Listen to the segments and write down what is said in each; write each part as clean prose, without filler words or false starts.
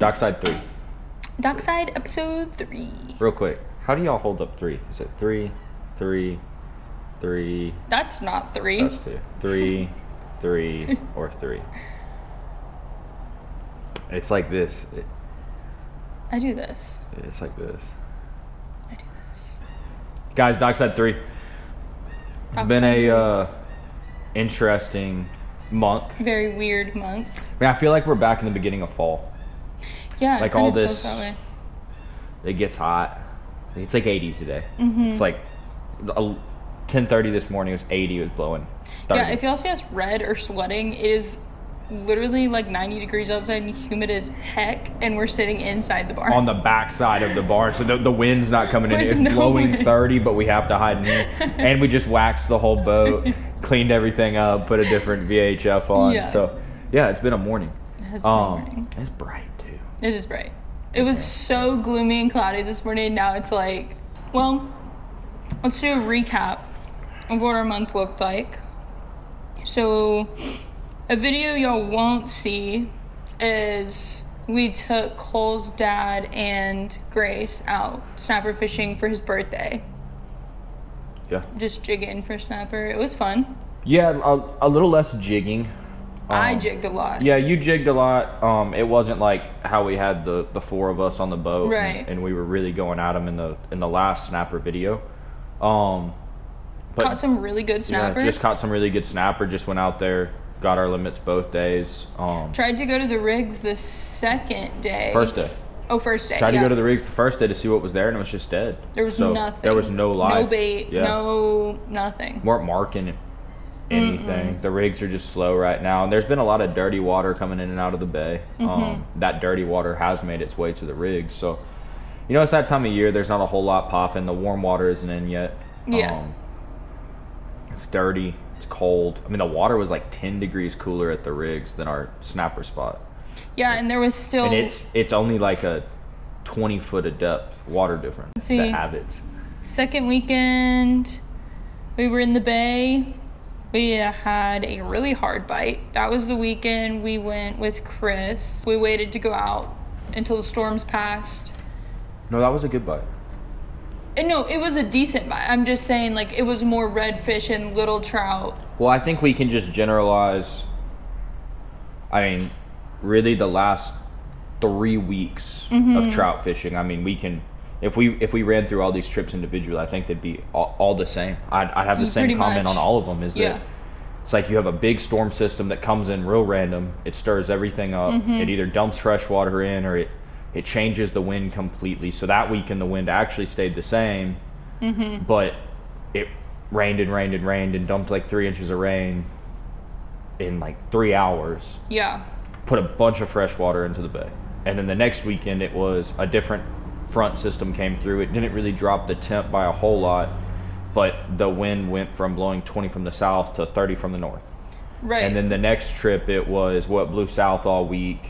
Dockside 3. Dockside episode 3. Real quick, how do y'all hold up 3? Is it 3, 3, 3? That's not 3. That's 2. 3, 3, or 3. It's like this. I do this. It's like this. I do this. Guys, Dockside 3. It's been a interesting month. Very weird month. I mean, I feel like we're back in the beginning of fall. Yeah, like all this, it gets hot. It's like 80 today. Mm-hmm. It's like 10:30 this morning. It was 80. It was blowing 30. Yeah, if y'all see us red or sweating, it is literally like 90 degrees outside and humid as heck, and we're sitting inside the barn. On the back side of the barn, so the wind's not coming in. It's blowing wind. 30, but we have to hide in here. And we just waxed the whole boat, cleaned everything up, put a different VHF on. Yeah. So, yeah, it's been a morning. It has been a morning. It's bright, too. It is bright. It was so gloomy and cloudy this morning. Now it's like, well, let's do a recap of what our month looked like. So, a video y'all won't see is we took Cole's dad and Grace out snapper fishing for his birthday. Yeah. Just jigging for snapper. It was fun. Yeah, a little less jigging. I jigged a lot. Yeah, you jigged a lot. It wasn't like how we had the four of us on the boat, right? And we were really going at them in the last snapper video. But caught some really good snapper. Yeah, just caught some really good snapper. Just went out there, got our limits both days. Tried to go to the rigs the second day. First day. Oh, first day. Tried to go to the rigs the first day to see what was there, and it was just dead. There was nothing. There was no live. No bait. Yeah. No nothing. Weren't marking anything. The rigs are just slow right now, and there's been a lot of dirty water coming in and out of the bay. That dirty water has made its way to the rigs, so you know it's that time of year. There's not a whole lot popping. The warm water isn't in yet. Yeah. It's dirty. It's cold. I mean, the water was like 10 degrees cooler at the rigs than our snapper spot. Yeah, and there was still. And it's only like a 20 foot of depth water difference. See, that habits. Second weekend, we were in the bay. We had a really hard bite. That was the weekend we went with Chris. We waited to go out until the storms passed. No, that was a good bite. And no, it was a decent bite. I'm just saying, like, it was more redfish and little trout. Well, I think we can just generalize. I mean, really the last 3 weeks of trout fishing. I mean, we can, if we ran through all these trips individually, I think they'd be all the same. I'd have the same comment on all of them. Is that it's like you have a big storm system that comes in real random. It stirs everything up. It either dumps fresh water in, or it changes the wind completely. So that weekend the wind actually stayed the same, but it rained and rained and rained and dumped like 3 inches of rain in like 3 hours. Yeah. Put a bunch of fresh water into the bay. And then the next weekend it was a different front system came through. It didn't really drop the temp by a whole lot, but the wind went from blowing 20 from the south to 30 from the north. Right. And then the next trip it was blew south all week.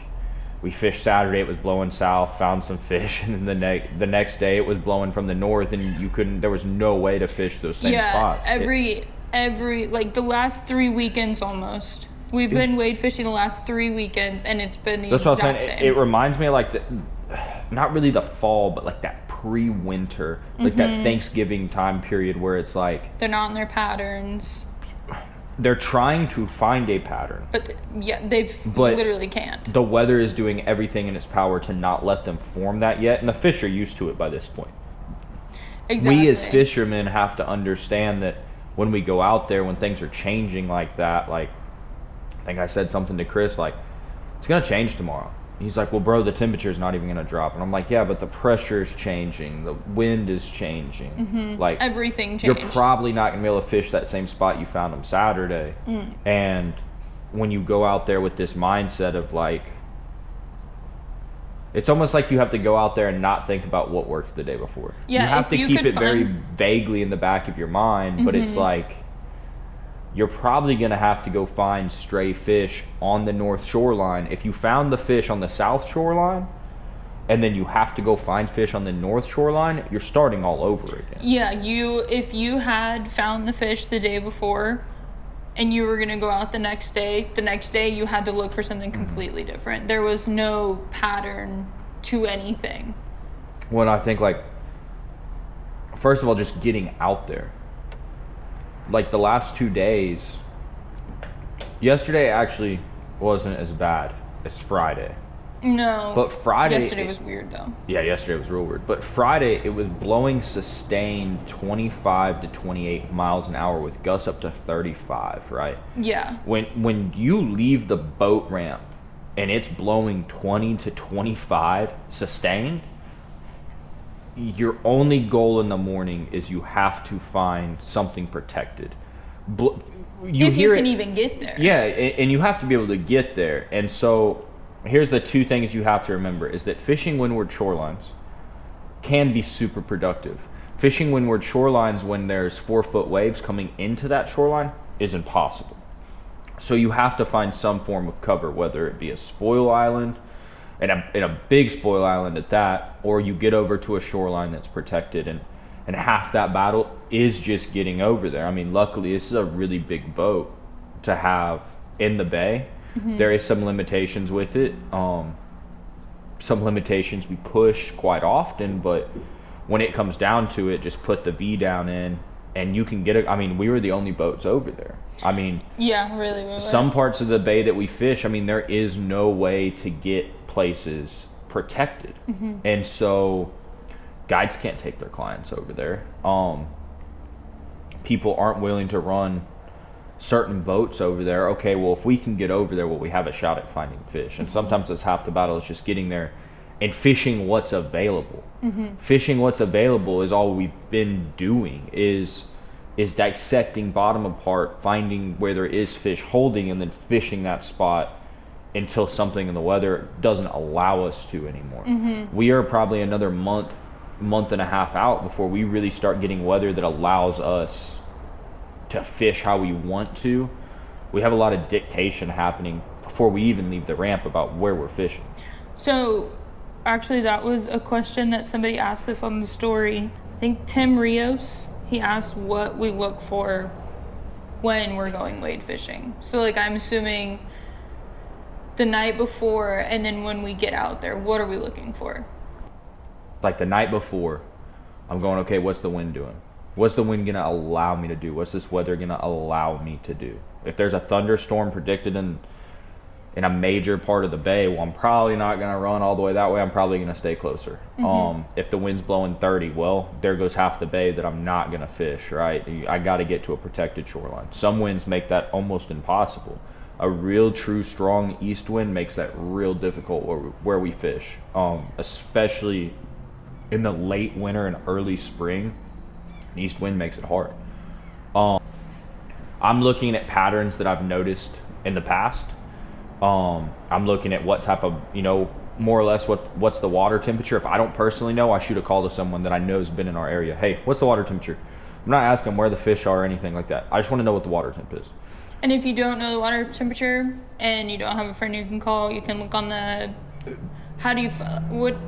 We fished Saturday, it was blowing south, found some fish, and then the next day it was blowing from the north, and there was no way to fish those same spots. Every like the last 3 weekends almost. We've been wade fishing the last 3 weekends, and it's been the That's what exact I'm saying. same. It reminds me of like not really the fall, but like that pre-winter, like that Thanksgiving time period where it's like they're not in their patterns. They're trying to find a pattern. But they literally can't. The weather is doing everything in its power to not let them form that yet, and the fish are used to it by this point. Exactly. We as fishermen have to understand that when we go out there, when things are changing like that, like I think I said something to Chris, like, it's going to change tomorrow. He's like, well, bro, the temperature's not even going to drop. And I'm like, yeah, but the pressure's changing. The wind is changing. Like, everything changed. You're probably not going to be able to fish that same spot you found on Saturday. And when you go out there with this mindset of like, it's almost like you have to go out there and not think about what worked the day before. Yeah, you have to keep it very vaguely in the back of your mind, but it's like, you're probably going to have to go find stray fish on the north shoreline. If you found the fish on the south shoreline, and then you have to go find fish on the north shoreline, you're starting all over again. Yeah, if you had found the fish the day before, and you were going to go out the next day you had to look for something completely different. There was no pattern to anything. Well, I think, like, first of all, just getting out there. Like, the last 2 days, yesterday actually wasn't as bad as Friday. No. But Friday... Yesterday was weird, though. Yeah, yesterday was real weird. But Friday, it was blowing sustained 25 to 28 miles an hour with gusts up to 35, right? Yeah. When you leave the boat ramp and it's blowing 20 to 25 sustained, your only goal in the morning is you have to find something protected. If you can even get there. Yeah, and you have to be able to get there. And so here's the two things you have to remember is that fishing windward shorelines can be super productive. Fishing windward shorelines when there's 4-foot waves coming into that shoreline is impossible. So you have to find some form of cover, whether it be a spoil island, and a big spoil island at that, or you get over to a shoreline that's protected, and half that battle is just getting over there. I mean, luckily, this is a really big boat to have in the bay. Mm-hmm. There is some limitations with it. Some limitations we push quite often, but when it comes down to it, just put the V down in, and you can get it. I mean, we were the only boats over there. I mean, yeah, really, really. Some parts of the bay that we fish, I mean, there is no way to get places protected. Mm-hmm. And so guides can't take their clients over there. People aren't willing to run certain boats over there. Okay, well, if we can get over there, well, we have a shot at finding fish. And sometimes that's half the battle, is just getting there and fishing what's available. Mm-hmm. Fishing what's available is all we've been doing, is dissecting bottom apart, finding where there is fish holding, and then fishing that spot until something in the weather doesn't allow us to anymore. Mm-hmm. We are probably another month and a half out before we really start getting weather that allows us to fish how we want to. We have a lot of dictation happening before we even leave the ramp about where we're fishing. So actually, that was a question that somebody asked us on the story. I think Tim Rios, he asked what we look for when we're going wade fishing. So, like, I'm assuming the night before, and then when we get out there, what are we looking for? Like, the night before, I'm going, okay, what's the wind doing? What's the wind going to allow me to do? What's this weather going to allow me to do? If there's a thunderstorm predicted in a major part of the bay, well, I'm probably not going to run all the way that way. I'm probably going to stay closer. Mm-hmm. If the wind's blowing 30, well, there goes half the bay that I'm not going to fish, right? I got to get to a protected shoreline. Some winds make that almost impossible. A real, true, strong east wind makes that real difficult where we fish, especially in the late winter and early spring. An east wind makes it hard. I'm looking at patterns that I've noticed in the past. I'm looking at what type of, more or less what's the water temperature. If I don't personally know, I shoot a call to someone that I know has been in our area. Hey, what's the water temperature? I'm not asking where the fish are or anything like that. I just want to know what the water temp is. And if you don't know the water temperature and you don't have a friend you can call, you can look on the... How do you...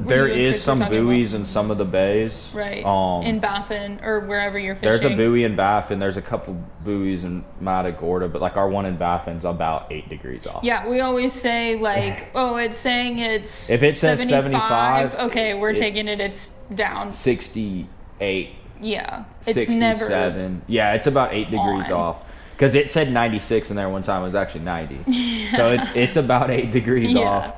There is some buoys in some of the bays. Right. In Baffin or wherever you're fishing. There's a buoy in Baffin. There's a couple buoys in Matagorda, but like our one in Baffin's about 8 degrees off. Yeah, we always say like, oh, it's saying it's... If it says 75, okay, we're taking it's down. 68. Yeah. It's 67. never... Yeah, it's about 8 degrees off. Because it said 96 in there one time. It was actually 90. Yeah. So it's about 8 degrees off.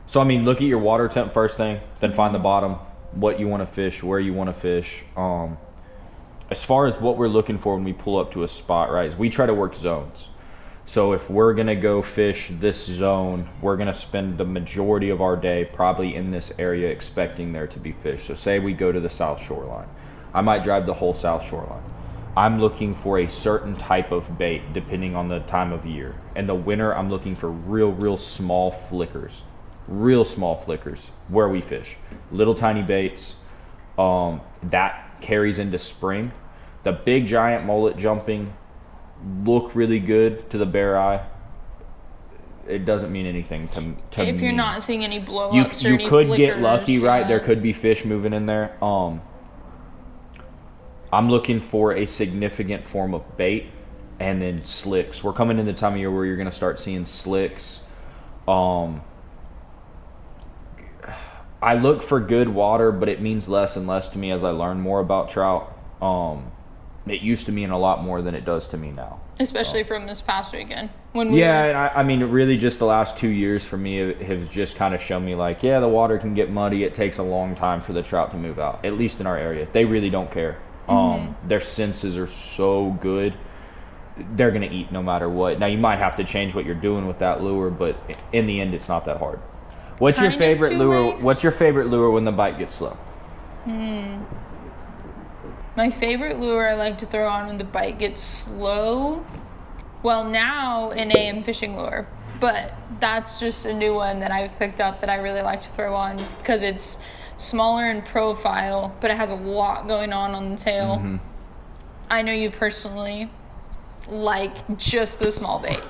So, I mean, look at your water temp first thing, then find the bottom, what you want to fish, where you want to fish. As far as what we're looking for when we pull up to a spot, right, is we try to work zones. So if we're going to go fish this zone, we're going to spend the majority of our day probably in this area expecting there to be fish. So say we go to the south shoreline. I might drive the whole south shoreline. I'm looking for a certain type of bait depending on the time of year. In the winter, I'm looking for real small flickers. Real small flickers where we fish. Little tiny baits. That carries into spring. The big giant mullet jumping look really good to the bare eye. It doesn't mean anything to me. If you're not seeing any blow-ups or any you could flickers, get lucky, right? There could be fish moving in there. I'm looking for a significant form of bait, and then slicks. We're coming into the time of year where you're going to start seeing slicks. I look for good water, but it means less and less to me as I learn more about trout. It used to mean a lot more than it does to me now. Especially from this past weekend. I mean, really just the last 2 years for me have just kind of shown me like, yeah, the water can get muddy. It takes a long time for the trout to move out, at least in our area. They really don't care. Their senses are so good. They're going to eat no matter what. Now, you might have to change what you're doing with that lure, but in the end, it's not that hard. What's your favorite lure? What's your favorite lure when the bite gets slow? My favorite lure I like to throw on when the bite gets slow, well, now an AM fishing lure, but that's just a new one that I've picked up that I really like to throw on because it's smaller in profile, but it has a lot going on the tail. I know you personally like just the small bait.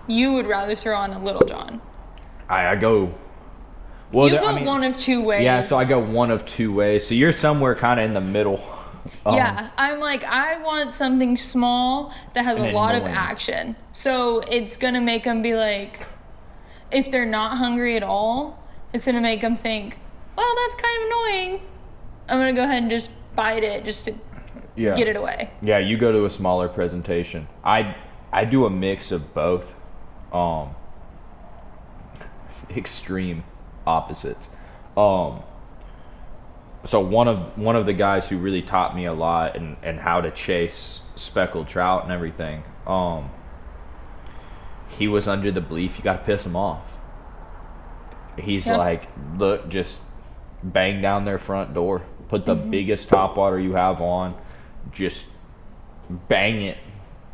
You would rather throw on a Little John. I go... Well, you go one of two ways. Yeah, so I go one of two ways. So you're somewhere kind of in the middle. Yeah, I'm like, I want something small that has a lot of action. So it's going to make them be like, if they're not hungry at all, it's going to make them think, well, that's kind of annoying. I'm going to go ahead and just bite it just to get it away. Yeah, you go to a smaller presentation. I do a mix of both. Extreme opposites. So one of the guys who really taught me a lot and how to chase speckled trout and everything, he was under the belief you got to piss them off. He's like, look, just bang down their front door, put the biggest topwater you have on, just bang it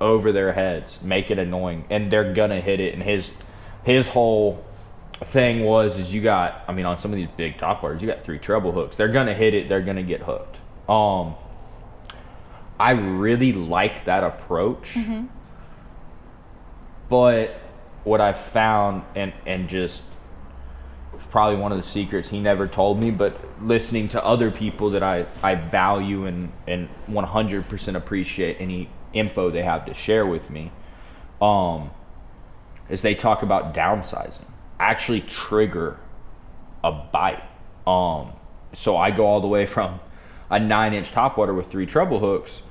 over their heads, make it annoying, and they're gonna hit it. And his whole thing is you got, I mean, on some of these big topwaters, you got 3 treble hooks. They're gonna hit it, they're gonna get hooked. I really like that approach. But what I found, and just probably one of the secrets he never told me, but listening to other people that I value and 100% appreciate any info they have to share with me, is they talk about downsizing. Actually trigger a bite. So I go all the way from a 9-inch topwater with 3 treble hooks.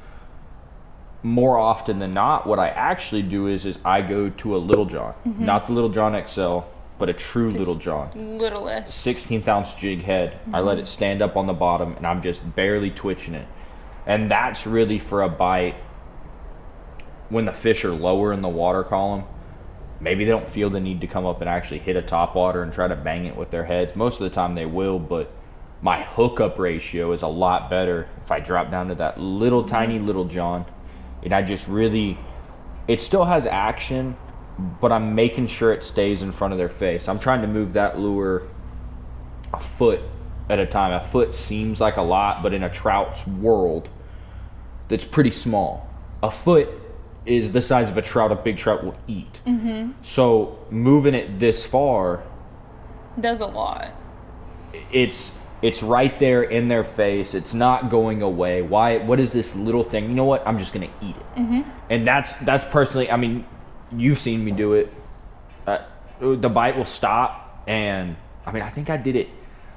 More often than not, what I actually do is I go to a Little John, not the Little John XL, but a true Little John. Littlest. 16th ounce jig head. I let it stand up on the bottom, and I'm just barely twitching it. And that's really for a bite when the fish are lower in the water column. Maybe they don't feel the need to come up and actually hit a topwater and try to bang it with their heads. Most of the time they will, but my hookup ratio is a lot better if I drop down to that little tiny Little John. And I just really, it still has action, but I'm making sure it stays in front of their face. I'm trying to move that lure a foot at a time. A foot seems like a lot, but in a trout's world, that's pretty small. A foot is the size of a trout a big trout will eat. So moving it this far does a lot. It's right there in their face. It's not going away. What is this little thing? You know what? I'm just gonna eat it. And that's personally, I mean, you've seen me do it. The bite will stop, and I mean, I think I did it.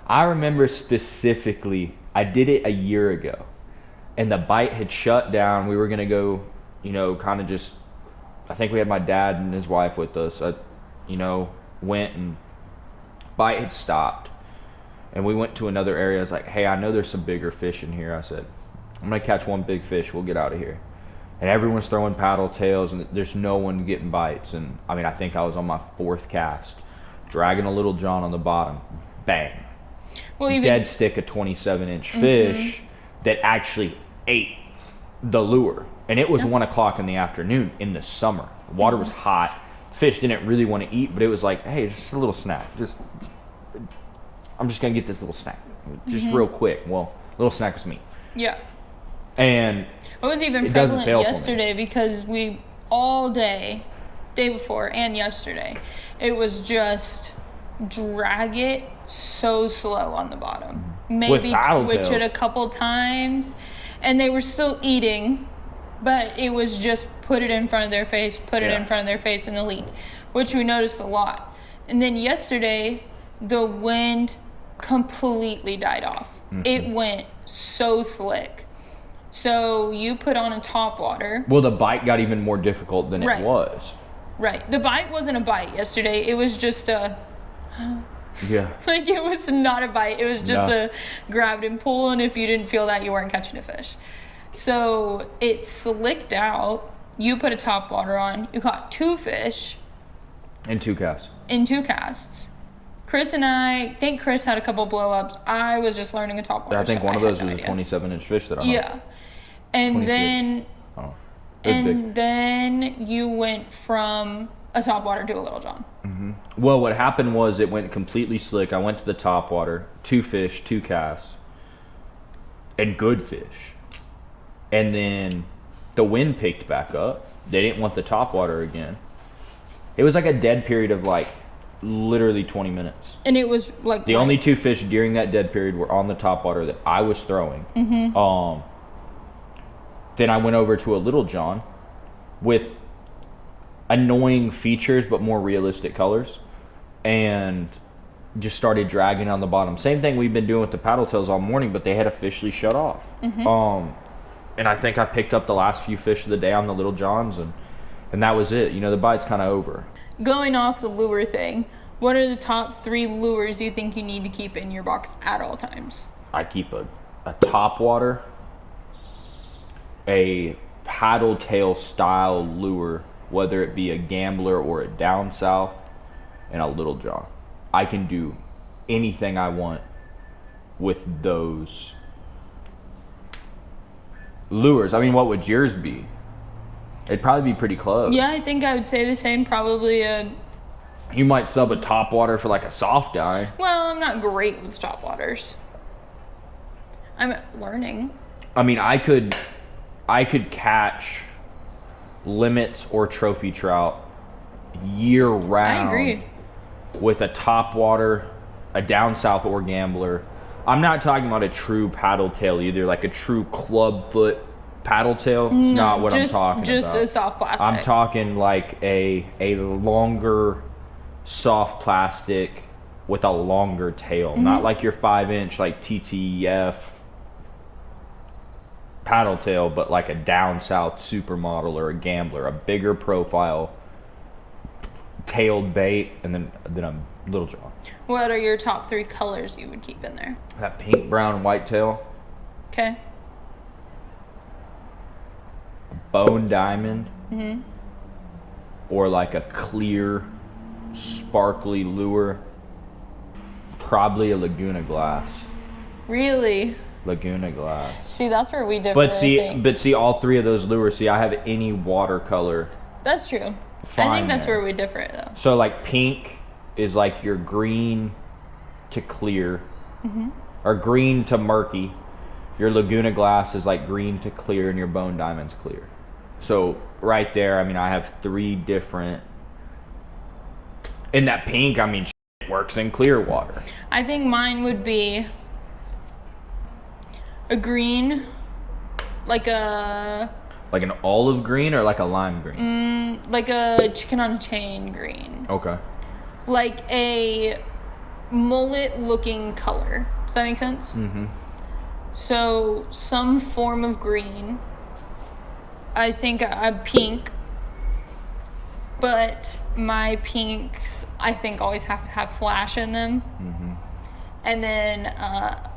I remember specifically, I did it a year ago, and the bite had shut down. We were gonna go, kind of just, I think we had my dad and his wife with us. I, went, and bite had stopped. And we went to another area. I was like, hey, I know there's some bigger fish in here. I said, I'm going to catch one big fish. We'll get out of here. And everyone's throwing paddle tails, and there's no one getting bites. And, I mean, I think I was on my 4th cast, dragging a Little John on the bottom. Bang. Dead stick a 27-inch fish that actually ate the lure. And it was 1 o'clock in the afternoon in the summer. The water was hot. Fish didn't really want to eat, but it was like, hey, it's just a little snack. I'm just going to get this little snack. Just real quick. Well, little snack was me. Yeah. And it was even prevalent yesterday because we all day before and yesterday, it was just drag it so slow on the bottom. Maybe twitch it a couple times And they were still eating, but it was just put it in front of their face, put it in front of their face in the lead, which we noticed a lot. And then yesterday, the wind completely died off. It went so slick. So you put on a top water. Well, the bite got even more difficult than it was. Right. The bite wasn't a bite yesterday. It was just a... Yeah. Like, it was not a bite. It was just a grab and pull, and if you didn't feel that, you weren't catching a fish. So it slicked out. You put a top water on. You caught 2 fish. In 2 casts. In 2 casts. Chris and I think Chris had a couple blow-ups. I was just learning a top water. I think one of those was a 27-inch fish that I hooked. Yeah. And 26. then... Oh. Then you went from a top water to a Little John. Well, what happened was it went completely slick. I went to the top water, 2 fish, 2 casts, and good fish. And then the wind picked back up. They didn't want the top water again. It was like a dead period of like literally 20 minutes. And it was like... The only 2 fish during that dead period were on the top water that I was throwing. Then I went over to a Little John with annoying features but more realistic colors and just started dragging on the bottom. Same thing we've been doing with the paddle tails all morning, but they had officially shut off. And I think I picked up the last few fish of the day on the Little Johns, and that was it. You know, the bite's kind of over. Going off the lure thing, what are the top 3 lures you think you need to keep in your box at all times? I keep a top water, a paddle tail style lure, whether it be a gambler or a down south, and a Little John. I can do anything I want with those lures. I mean, what would yours be? It'd probably be pretty close. Yeah, I think I would say the same. Probably a... You might sub a top water for like a soft guy. Well, I'm not great with top waters. I'm learning. I mean, I could catch limits or trophy trout year round. I agree. With a top water, a down south, or gambler. I'm not talking about a true paddle tail either, like a true club foot paddle tail. It's not what I'm talking about. Just a soft plastic. I'm talking like a longer soft plastic with a longer tail. Not like your 5-inch like TTF paddle tail, but like a down south supermodel or a gambler, a bigger profile tailed bait, and then a Little John. What are your top 3 colors you would keep in there? That pink, brown, white tail. Okay. Bone diamond. Or like a clear, sparkly lure. Probably a Laguna glass. Really? Laguna glass. See, that's where we differ. But see, all 3 of those lures. See, I have any watercolor. That's true. I think that's where we differ, though. So like pink is like your green to clear, or green to murky. Your Laguna glass is like green to clear, and your bone diamond's clear. So right there, I mean, I have 3 different. In that pink, I mean, it works in clear water. I think mine would be a green, like an olive green or like a lime green? Like a chicken on a chain green. Okay. Like a mullet looking color. Does that make sense? So some form of green. I think a pink. But my pinks, I think, always have to have flash in them. And then a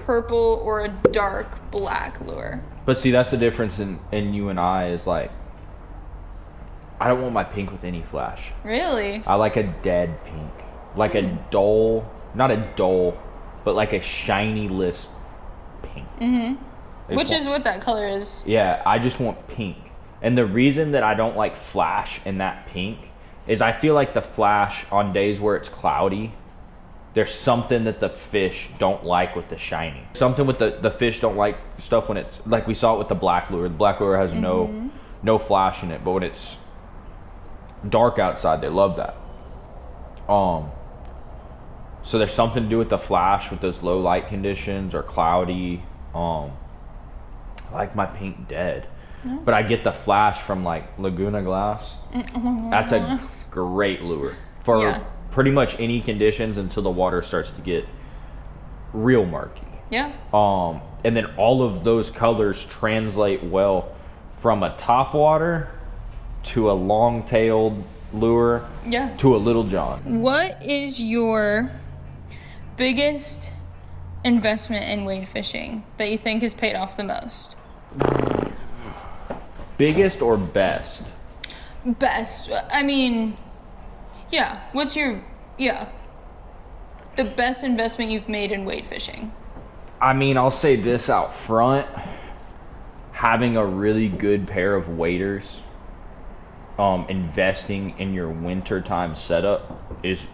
purple or a dark black lure. But see, that's the difference in you and I is like, I don't want my pink with any flash. Really? I like a dead pink. Like a dull, not a dull, but like a shiny-less pink. Which is what that color is. Yeah, I just want pink. And the reason that I don't like flash in that pink is I feel like the flash on days where it's cloudy, there's something that the fish don't like with the shiny. Something with the fish don't like stuff when it's, like we saw it with the black lure. The black lure has no flash in it, but when it's dark outside, they love that. So there's something to do with the flash with those low light conditions or cloudy. I like my pink dead. But I get the flash from like Laguna Glass. That's a great lure for pretty much any conditions until the water starts to get real murky. Yeah. And then all of those colors translate well from a topwater to a long-tailed lure to a Little John. What is your biggest investment in wade fishing that you think has paid off the most? Biggest or best? Best. I mean, yeah. What's your, the best investment you've made in wade fishing? I mean, I'll say this out front. Having a really good pair of waders, investing in your wintertime setup is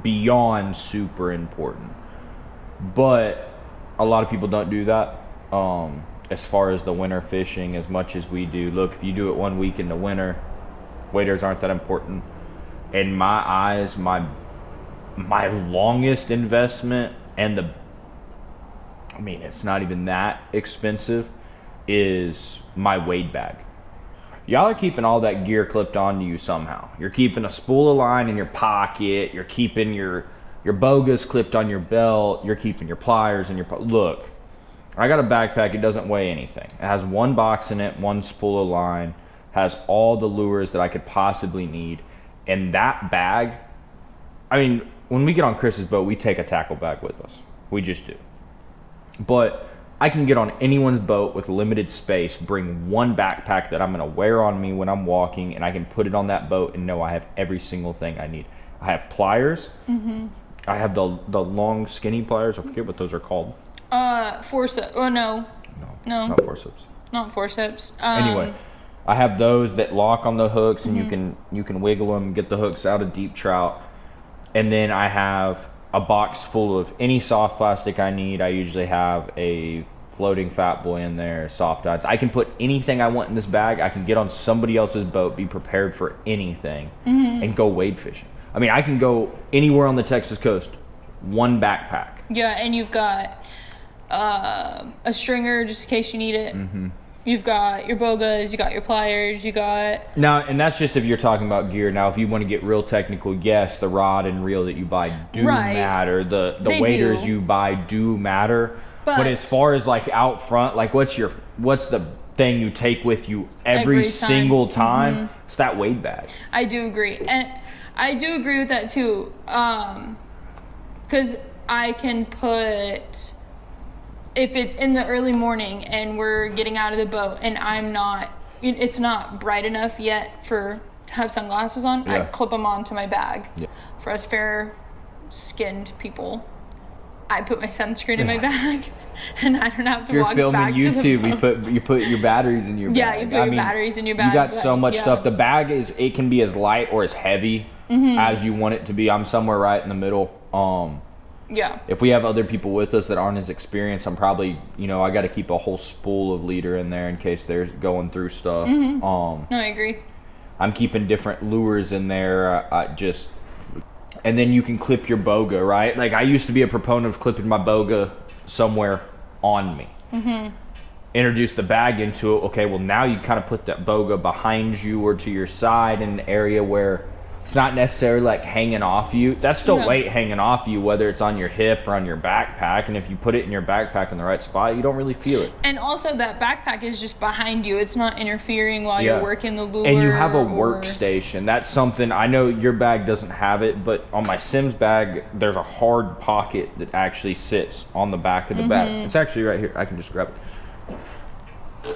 beyond super important. But a lot of people don't do that. As far as the winter fishing, as much as we do. Look, if you do it 1 week in the winter, waders aren't that important. In my eyes, my longest investment, and it's not even that expensive, is my wade bag. Y'all are keeping all that gear clipped onto you somehow. You're keeping a spool of line in your pocket. You're keeping your bogas clipped on your belt. You're keeping your pliers in your look. I got a backpack. It doesn't weigh anything. It has one box in it, one spool of line, has all the lures that I could possibly need. And that bag, I mean, when we get on Chris's boat, we take a tackle bag with us. We just do. But I can get on anyone's boat with limited space, bring one backpack that I'm going to wear on me when I'm walking, and I can put it on that boat and know I have every single thing I need. I have pliers. Mm-hmm. I have the long, skinny pliers. I forget what those are called. Forceps. Oh, no. No. Not forceps. Not forceps. Anyway, I have those that lock on the hooks, and you can wiggle them, get the hooks out of deep trout. And then I have a box full of any soft plastic I need. I usually have a floating fat boy in there, soft eyes. I can put anything I want in this bag. I can get on somebody else's boat, be prepared for anything, and go wade fishing. I mean, I can go anywhere on the Texas coast, one backpack. Yeah, and you've got a stringer just in case you need it. Mm-hmm. You've got your bogas, you got your pliers, you got... Now, and that's just if you're talking about gear. Now, if you want to get real technical, yes, the rod and reel that you buy do matter. The waders you buy do matter. But as far as like out front, like what's the thing you take with you every single time? Mm-hmm. It's that wade bag. I do agree. And I do agree with that too. Because I can put... If it's in the early morning and we're getting out of the boat and it's not bright enough yet to have sunglasses on, I clip them onto my bag. Yeah. For us fair-skinned people, I put my sunscreen in my bag, and I don't have to walk back to the boat. If you're filming YouTube, you put your batteries in your bag. Yeah, you put your batteries in your bag. You got so much stuff. The bag it can be as light or as heavy as you want it to be. I'm somewhere right in the middle. Yeah. If we have other people with us that aren't as experienced, I'm probably, I got to keep a whole spool of leader in there in case they're going through stuff. Mm-hmm. No, I agree. I'm keeping different lures in there. And then you can clip your boga, right? Like I used to be a proponent of clipping my boga somewhere on me. Mm-hmm. Introduce the bag into it. Okay, well now you kind of put that boga behind you or to your side in an area where it's not necessarily like hanging off you. That's still weight hanging off you, whether it's on your hip or on your backpack. And if you put it in your backpack in the right spot, you don't really feel it. And also that backpack is just behind you. It's not interfering while you're working the lure. And you have a workstation. That's something, I know your bag doesn't have it, but on my Sims bag, there's a hard pocket that actually sits on the back of the bag. It's actually right here. I can just grab it.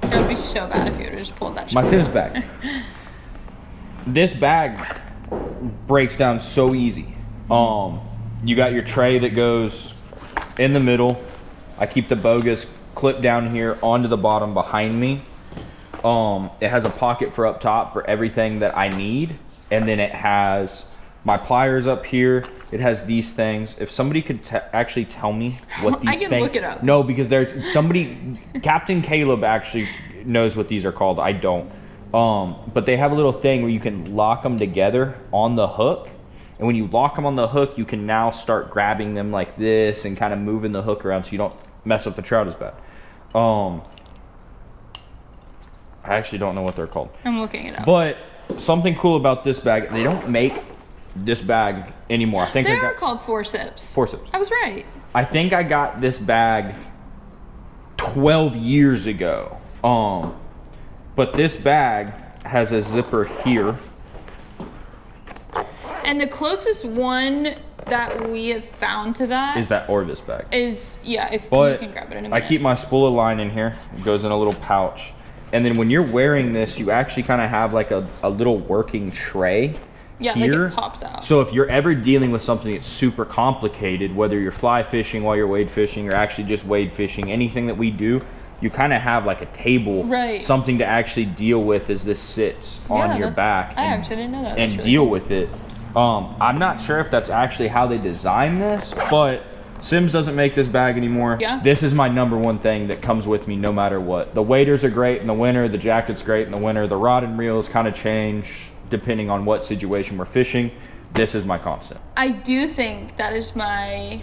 It would be so bad if you would have just pulled that shit. My Sims bag. This bag breaks down so easy. You got your tray that goes in the middle. I keep the bogas clipped down here onto the bottom behind me. It has a pocket for up top for everything that I need. And then it has my pliers up here. It has these things. If somebody could actually tell me what these things... I can look it up. No, because there's somebody... Captain Caleb actually knows what these are called. I don't. But they have a little thing where you can lock them together on the hook. And when you lock them on the hook, you can now start grabbing them like this and kind of moving the hook around so you don't mess up the trout as bad. I actually don't know what they're called. I'm looking it up. But something cool about this bag, they don't make this bag anymore. I think they are called forceps. Forceps. I was right. I think I got this bag 12 years ago. But this bag has a zipper here. And the closest one that we have found to that is that Orvis bag. If you can grab it in a minute. I keep my spoolie line in here. It goes in a little pouch. And then when you're wearing this, you actually kind of have like a little working tray. Yeah, here. like it pops out. So if you're ever dealing with something that's super complicated, whether you're fly fishing while you're wade fishing or actually just wade fishing, anything that we do, you kind of have like a table, right, something to actually deal with as this sits on your back. I actually didn't know that. And deal with it. I'm not sure if that's actually how they designed this, but Simms doesn't make this bag anymore. Yeah. This is my number one thing that comes with me no matter what. The waders are great in the winter. The jacket's great in the winter. The rod and reels kind of change depending on what situation we're fishing. This is my constant. I do think that is my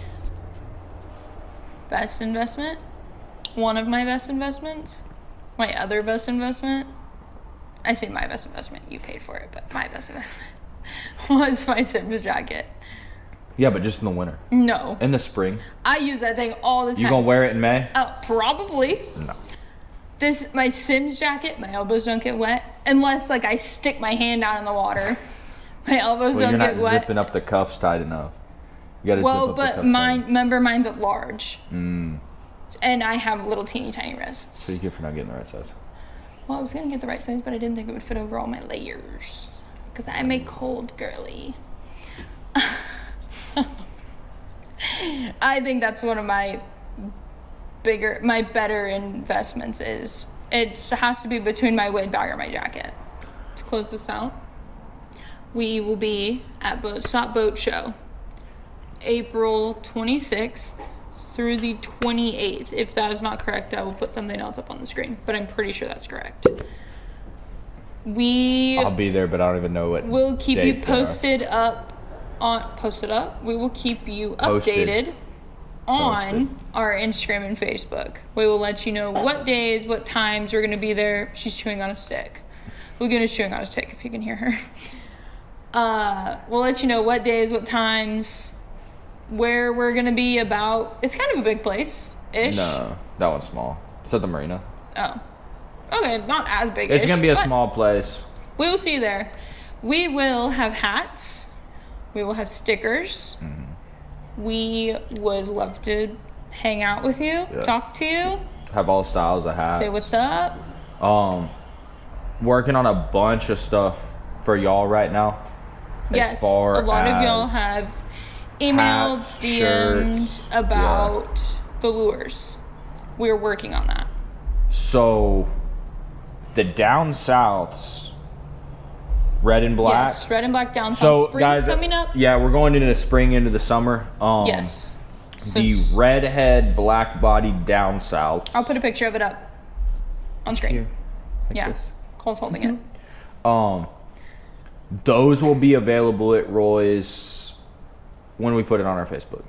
best investment. One of my best investments. My other best investment. I say my best investment. You paid for it, but my best investment was my Simms jacket. Yeah, but just in the winter. No. In the spring. I use that thing all the time. You gonna wear it in May? Probably. No. My Simms jacket, my elbows don't get wet unless like I stick my hand down in the water. My elbows don't get wet. You're not zipping up the cuffs tight enough. You gotta zip up the cuffs. Remember mine's at large. And I have little teeny tiny wrists. So you get for not getting the right size. Well, I was gonna get the right size, but I didn't think it would fit over all my layers. Because I'm a cold girly. I think that's one of my better investments is it has to be between my wade bag or my jacket. To close this out, we will be at Stop Boat Show April 26th through the 28th. If that is not correct, I will put something else up on the screen, but I'm pretty sure that's correct. I'll be there, but I don't even know what we'll keep you posted up. We will keep you updated on our Instagram and Facebook. We will let you know what days, what times we're going to be there. She's chewing on a stick. Laguna's chewing on a stick, if you can hear her. We'll let you know what days, what times, where we're going to be about. It's kind of a big place-ish. No, that one's small. It's at the marina. Oh. Okay, not as big. It's going to be a small place. We will see you there. We will have hats. We will have stickers. We would love to hang out with you, talk to you. Have all styles of hats. Say what's up. Working on a bunch of stuff for y'all right now. Yes, a lot of y'all have emailed, DMs about the lures. We're working on that. So, the down souths, red and black. Yes, red and black down south. So, Spring's guys, coming up. Yeah, we're going into the spring, into the summer. Yes. The redhead, black bodied down souths. I'll put a picture of it up on screen. Here, like this. Cole's holding it. Those will be available at Roy's when we put it on our Facebook.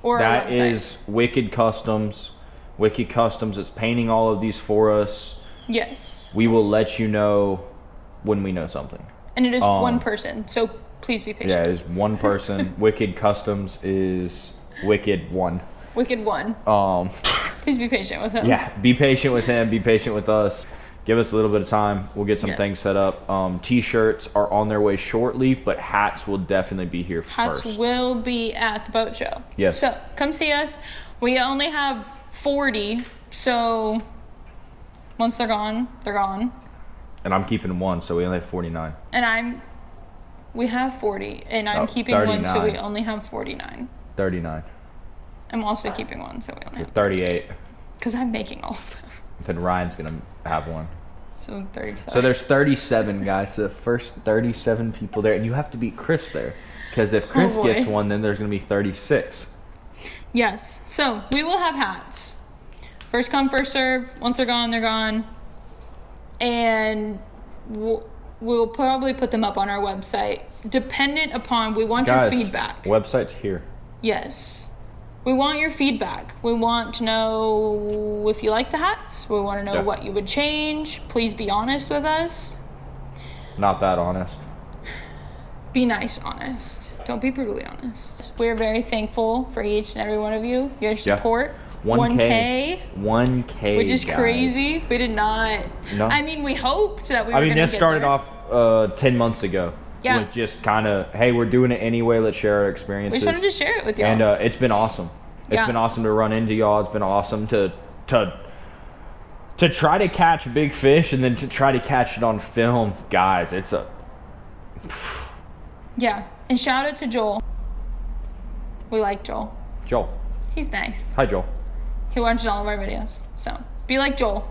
Or that our website. is Wicked Customs. Wicked Customs is painting all of these for us. Yes. We will let you know when we know something. And it is one person, so please be patient. Yeah, it is one person. Wicked Customs is Wicked One. Wicked One. Please be patient with him. Yeah, be patient with him. Be patient with us. Give us a little bit of time. We'll get some things set up. T-shirts are on their way shortly, but hats will definitely be here first. Hats will be at the boat show. Yes. So come see us. We only have 40, so once they're gone, they're gone. And I'm keeping one, so we only have 49. And we have 40, and I'm keeping 39. one, so we only have 49. 39. I'm also keeping one, so we only have 38. Because I'm making all of them. Then Ryan's going to have one. So 37. So there's 37 guys, so the first 37 people there. And you have to beat Chris there. Because if Chris gets one, then there's going to be 36. Yes. So we will have hats. First come, first serve. Once they're gone, they're gone. And we'll probably put them up on our website. Dependent upon, we want your feedback. Website's here. Yes. We want your feedback. We want to know if you like the hats. We want to know what you would change. Please be honest with us. Not that honest. Be nice, honest. Don't be brutally honest. We're very thankful for each and every one of you. Your support. 1K. 1K. Which is guys. crazy. We did not. No. I mean, we hoped that we were going to get this started off 10 months ago. Yeah. With just kind of, hey, we're doing it anyway. Let's share our experiences. We just wanted to share it with y'all. And it's been awesome. It's been awesome to run into y'all. It's been awesome to try to catch big fish and then to try to catch it on film. Guys, it's a... Yeah. And shout out to Joel. We like Joel. Joel. He's nice. Hi, Joel. He watches all of our videos. So, be like Joel.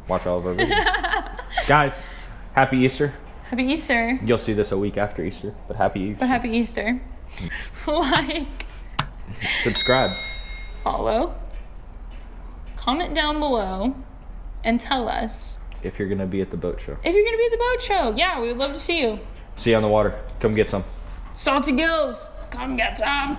Watch all of our videos. Guys, happy Easter. Happy Easter. You'll see this a week after Easter, but happy Easter. But happy Easter. Like. Subscribe. Follow. Comment down below and tell us. If you're going to be at the boat show. If you're going to be at the boat show. Yeah, we would love to see you. See you on the water. Come get some. SaltyGillz. Come get some.